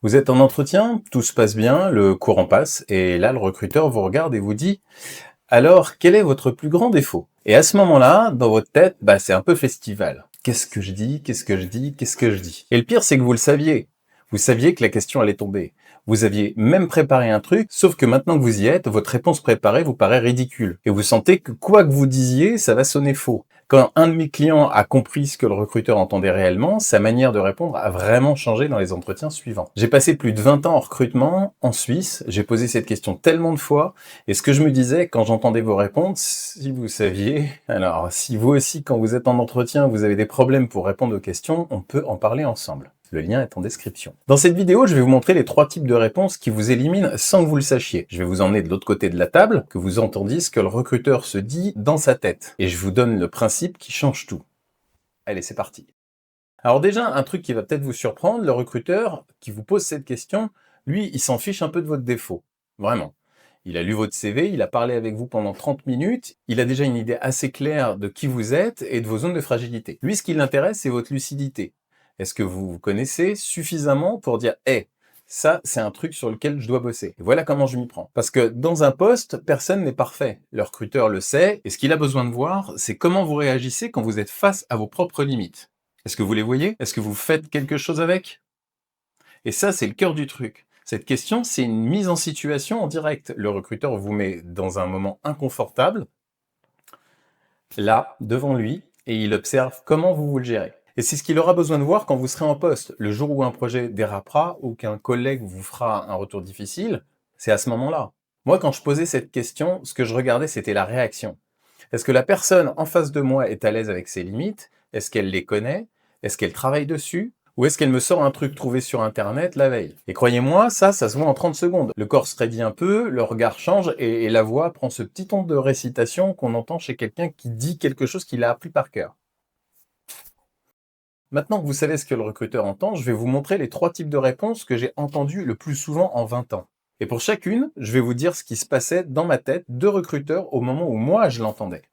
Vous êtes en entretien, tout se passe bien, le courant passe, et là, le recruteur vous regarde et vous dit: «Alors, quel est votre plus grand défaut?» Et à ce moment-là, dans votre tête, c'est un peu festival. Qu'est-ce que je dis? Qu'est-ce que je dis? Qu'est-ce que je dis? Et le pire, c'est que vous le saviez. Vous saviez que la question allait tomber. Vous aviez même préparé un truc, sauf que maintenant que vous y êtes, votre réponse préparée vous paraît ridicule. Et vous sentez que quoi que vous disiez, ça va sonner faux. Quand un de mes clients a compris ce que le recruteur entendait réellement, sa manière de répondre a vraiment changé dans les entretiens suivants. J'ai passé plus de 20 ans en recrutement en Suisse, j'ai posé cette question tellement de fois, et ce que je me disais quand j'entendais vos réponses, si vous saviez, alors si vous aussi quand vous êtes en entretien, vous avez des problèmes pour répondre aux questions, on peut en parler ensemble. Le lien est en description. Dans cette vidéo, je vais vous montrer les 3 types de réponses qui vous éliminent sans que vous le sachiez. Je vais vous emmener de l'autre côté de la table, que vous entendiez ce que le recruteur se dit dans sa tête. Et je vous donne le principe qui change tout. Allez, c'est parti. Alors déjà, un truc qui va peut-être vous surprendre, le recruteur qui vous pose cette question, lui, il s'en fiche un peu de votre défaut. Vraiment. Il a lu votre CV, il a parlé avec vous pendant 30 minutes, il a déjà une idée assez claire de qui vous êtes et de vos zones de fragilité. Lui, ce qui l'intéresse, c'est votre lucidité. Est-ce que vous vous connaissez suffisamment pour dire « ça, c'est un truc sur lequel je dois bosser. » Et voilà comment je m'y prends. Parce que dans un poste, personne n'est parfait. Le recruteur le sait, et ce qu'il a besoin de voir, c'est comment vous réagissez quand vous êtes face à vos propres limites. Est-ce que vous les voyez? Est-ce que vous faites quelque chose avec? Et ça, c'est le cœur du truc. Cette question, c'est une mise en situation en direct. Le recruteur vous met dans un moment inconfortable, là, devant lui, et il observe comment vous le gérez. Et c'est ce qu'il aura besoin de voir quand vous serez en poste. Le jour où un projet dérapera ou qu'un collègue vous fera un retour difficile, c'est à ce moment-là. Moi, quand je posais cette question, ce que je regardais, c'était la réaction. Est-ce que la personne en face de moi est à l'aise avec ses limites? Est-ce qu'elle les connaît? Est-ce qu'elle travaille dessus? Ou est-ce qu'elle me sort un truc trouvé sur Internet la veille? Et croyez-moi, ça se voit en 30 secondes. Le corps se raidit un peu, le regard change et la voix prend ce petit ton de récitation qu'on entend chez quelqu'un qui dit quelque chose qu'il a appris par cœur. Maintenant que vous savez ce que le recruteur entend, je vais vous montrer les 3 types de réponses que j'ai entendues le plus souvent en 20 ans. Et pour chacune, je vais vous dire ce qui se passait dans ma tête de recruteur au moment où moi je l'entendais.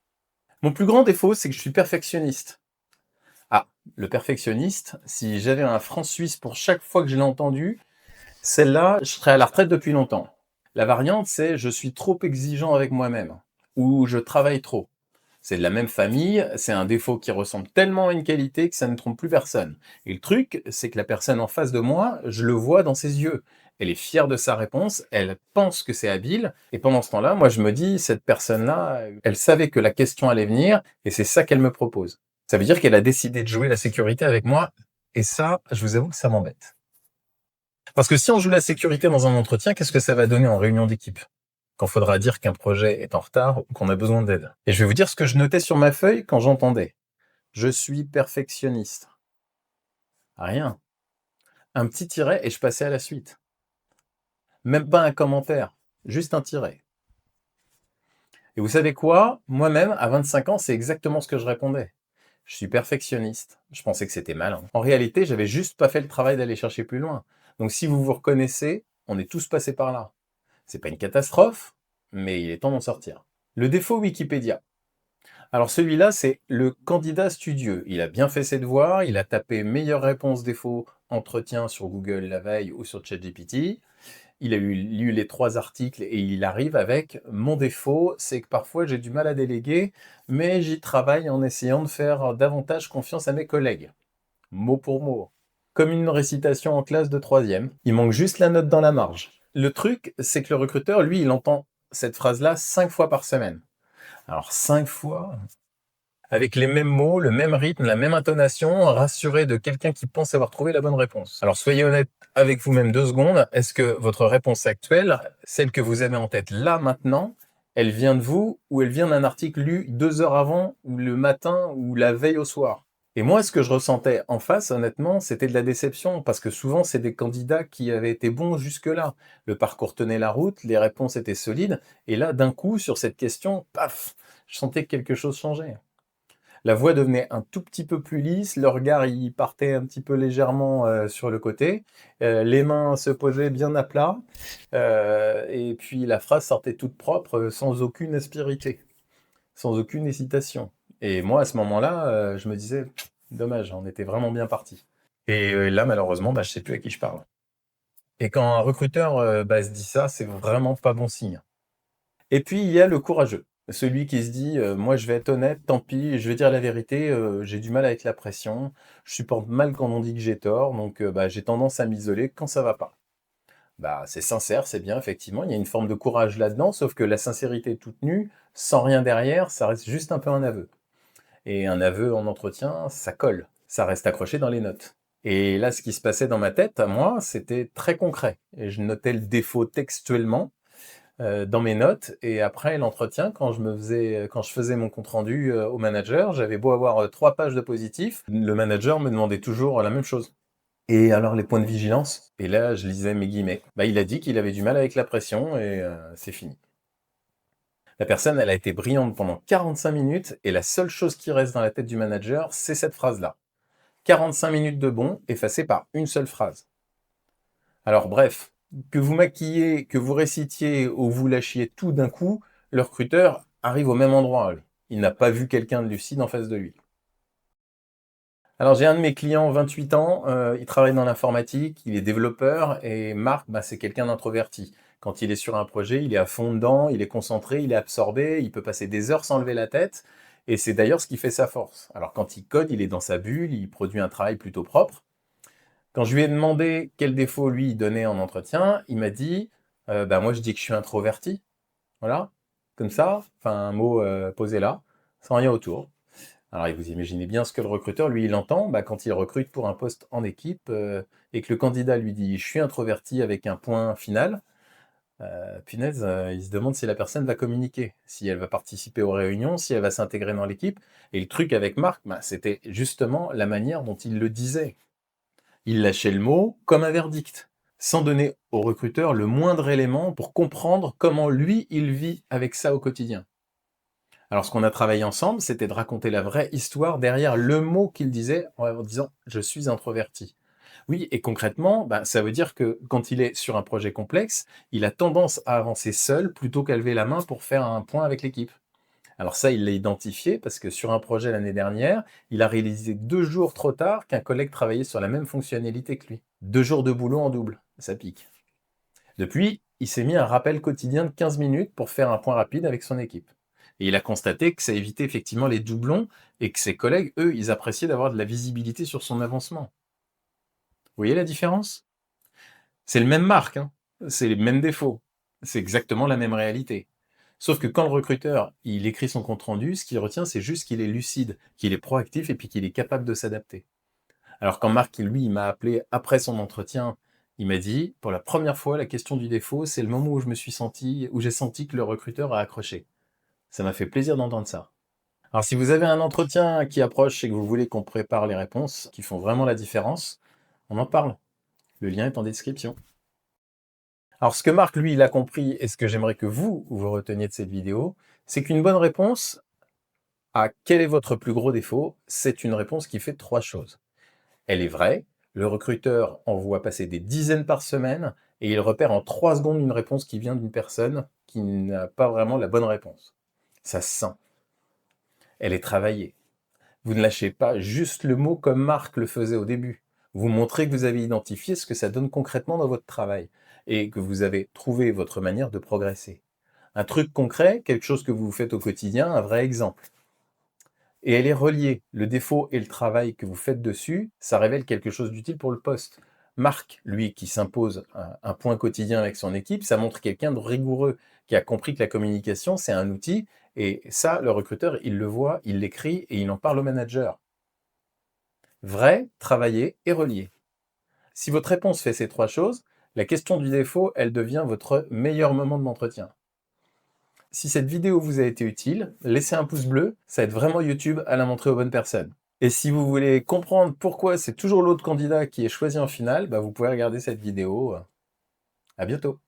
Mon plus grand défaut, c'est que je suis perfectionniste. Ah, le perfectionniste, si j'avais un franc suisse pour chaque fois que je l'ai entendu, celle-là, je serais à la retraite depuis longtemps. La variante, c'est je suis trop exigeant avec moi-même ou je travaille trop. C'est de la même famille, c'est un défaut qui ressemble tellement à une qualité que ça ne trompe plus personne. Et le truc, c'est que la personne en face de moi, je le vois dans ses yeux. Elle est fière de sa réponse, elle pense que c'est habile, et pendant ce temps-là, moi je me dis, cette personne-là, elle savait que la question allait venir, et c'est ça qu'elle me propose. Ça veut dire qu'elle a décidé de jouer la sécurité avec moi, et ça, je vous avoue que ça m'embête. Parce que si on joue la sécurité dans un entretien, qu'est-ce que ça va donner en réunion d'équipe? Quand faudra dire qu'un projet est en retard ou qu'on a besoin d'aide. Et je vais vous dire ce que je notais sur ma feuille quand j'entendais. Je suis perfectionniste. Rien. Un petit tiret et je passais à la suite. Même pas un commentaire, juste un tiret. Et vous savez quoi? Moi-même, à 25 ans, c'est exactement ce que je répondais. Je suis perfectionniste. Je pensais que c'était malin. En réalité, j'avais juste pas fait le travail d'aller chercher plus loin. Donc si vous vous reconnaissez, on est tous passés par là. C'est pas une catastrophe, mais il est temps d'en sortir. Le défaut Wikipédia. Alors celui-là, c'est le candidat studieux. Il a bien fait ses devoirs, il a tapé meilleure réponse défaut entretien sur Google la veille ou sur ChatGPT. Il a lu les 3 articles et il arrive avec mon défaut, c'est que parfois j'ai du mal à déléguer, mais j'y travaille en essayant de faire davantage confiance à mes collègues. Mot pour mot. Comme une récitation en classe de 3e. Il manque juste la note dans la marge. Le truc, c'est que le recruteur, lui, il entend cette phrase-là 5 fois par semaine. Alors 5 fois, avec les mêmes mots, le même rythme, la même intonation, rassuré de quelqu'un qui pense avoir trouvé la bonne réponse. Alors soyez honnête avec vous-même 2 secondes, est-ce que votre réponse actuelle, celle que vous avez en tête là, maintenant, elle vient de vous ou elle vient d'un article lu 2 heures avant, ou le matin, ou la veille au soir? Et moi, ce que je ressentais en face, honnêtement, c'était de la déception, parce que souvent, c'est des candidats qui avaient été bons jusque-là. Le parcours tenait la route, les réponses étaient solides, et là, d'un coup, sur cette question, paf, je sentais que quelque chose changeait. La voix devenait un tout petit peu plus lisse, le regard il partait un petit peu légèrement sur le côté, les mains se posaient bien à plat, et puis la phrase sortait toute propre, sans aucune aspérité, sans aucune hésitation. Et moi, à ce moment-là, je me disais: «Dommage, on était vraiment bien parti». Et là, malheureusement, je sais plus à qui je parle. Et quand un recruteur, se dit ça, c'est vraiment pas bon signe. Et puis il y a le courageux, celui qui se dit, «Moi je vais être honnête, tant pis, je vais dire la vérité, j'ai du mal avec la pression, je supporte mal quand on dit que j'ai tort, donc j'ai tendance à m'isoler quand ça va pas». Bah, c'est sincère, c'est bien effectivement, il y a une forme de courage là-dedans, sauf que la sincérité toute nue, sans rien derrière, ça reste juste un peu un aveu. Et un aveu en entretien, ça colle, ça reste accroché dans les notes. Et là, ce qui se passait dans ma tête, à moi, c'était très concret. Et je notais le défaut textuellement dans mes notes. Et après l'entretien, quand je faisais mon compte rendu au manager, j'avais beau avoir 3 pages de positifs, le manager me demandait toujours la même chose. Et alors les points de vigilance? Et là, je lisais mes guillemets. Bah, il a dit qu'il avait du mal avec la pression et c'est fini. La personne, elle a été brillante pendant 45 minutes et la seule chose qui reste dans la tête du manager, c'est cette phrase-là. 45 minutes de bon, effacées par une seule phrase. Alors bref, que vous maquilliez, que vous récitiez ou vous lâchiez tout d'un coup, le recruteur arrive au même endroit, lui. Il n'a pas vu quelqu'un de lucide en face de lui. Alors j'ai un de mes clients, 28 ans, il travaille dans l'informatique, il est développeur et Marc, c'est quelqu'un d'introverti. Quand il est sur un projet, il est à fond dedans, il est concentré, il est absorbé, il peut passer des heures sans lever la tête et c'est d'ailleurs ce qui fait sa force. Alors quand il code, il est dans sa bulle, il produit un travail plutôt propre. Quand je lui ai demandé quel défaut lui il donnait en entretien, il m'a dit moi je dis que je suis introverti, voilà, comme ça, enfin un mot posé là, sans rien autour. Alors vous imaginez bien ce que le recruteur, lui, il entend quand il recrute pour un poste en équipe et que le candidat lui dit je suis introverti avec un point final. Punaise, il se demande si la personne va communiquer, si elle va participer aux réunions, si elle va s'intégrer dans l'équipe. Et le truc avec Marc, c'était justement la manière dont il le disait. Il lâchait le mot comme un verdict, sans donner au recruteur le moindre élément pour comprendre comment lui, il vit avec ça au quotidien. Alors ce qu'on a travaillé ensemble, c'était de raconter la vraie histoire derrière le mot qu'il disait en disant «je suis introverti». Oui, et concrètement, ça veut dire que quand il est sur un projet complexe, il a tendance à avancer seul plutôt qu'à lever la main pour faire un point avec l'équipe. Alors ça, il l'a identifié parce que sur un projet l'année dernière, il a réalisé 2 jours trop tard qu'un collègue travaillait sur la même fonctionnalité que lui. 2 jours de boulot en double, ça pique. Depuis, il s'est mis un rappel quotidien de 15 minutes pour faire un point rapide avec son équipe. Et il a constaté que ça évitait effectivement les doublons et que ses collègues, eux, ils appréciaient d'avoir de la visibilité sur son avancement. Vous voyez la différence? C'est le même Marc, hein, c'est les mêmes défauts, c'est exactement la même réalité. Sauf que quand le recruteur, il écrit son compte rendu, ce qu'il retient, c'est juste qu'il est lucide, qu'il est proactif et puis qu'il est capable de s'adapter. Alors quand Marc, lui, il m'a appelé après son entretien, il m'a dit, pour la première fois, la question du défaut, c'est le moment où où j'ai senti que le recruteur a accroché. Ça m'a fait plaisir d'entendre ça. Alors si vous avez un entretien qui approche et que vous voulez qu'on prépare les réponses qui font vraiment la différence, on en parle. Le lien est en description. Alors ce que Marc, lui, il a compris et ce que j'aimerais que vous reteniez de cette vidéo, c'est qu'une bonne réponse à quel est votre plus gros défaut, c'est une réponse qui fait 3 choses. Elle est vraie, le recruteur en voit passer des dizaines par semaine et il repère en 3 secondes une réponse qui vient d'une personne qui n'a pas vraiment la bonne réponse. Ça se sent. Elle est travaillée. Vous ne lâchez pas juste le mot comme Marc le faisait au début. Vous montrez que vous avez identifié ce que ça donne concrètement dans votre travail et que vous avez trouvé votre manière de progresser. Un truc concret, quelque chose que vous faites au quotidien, un vrai exemple. Et elle est reliée. Le défaut et le travail que vous faites dessus, ça révèle quelque chose d'utile pour le poste. Marc, lui, qui s'impose un point quotidien avec son équipe, ça montre quelqu'un de rigoureux, qui a compris que la communication, c'est un outil, et ça, le recruteur, il le voit, il l'écrit, et il en parle au manager. Vrai, travaillé et relié. Si votre réponse fait ces 3 choses, la question du défaut, elle devient votre meilleur moment de l'entretien. Si cette vidéo vous a été utile, laissez un pouce bleu, ça aide vraiment YouTube à la montrer aux bonnes personnes. Et si vous voulez comprendre pourquoi c'est toujours l'autre candidat qui est choisi en finale, vous pouvez regarder cette vidéo. À bientôt.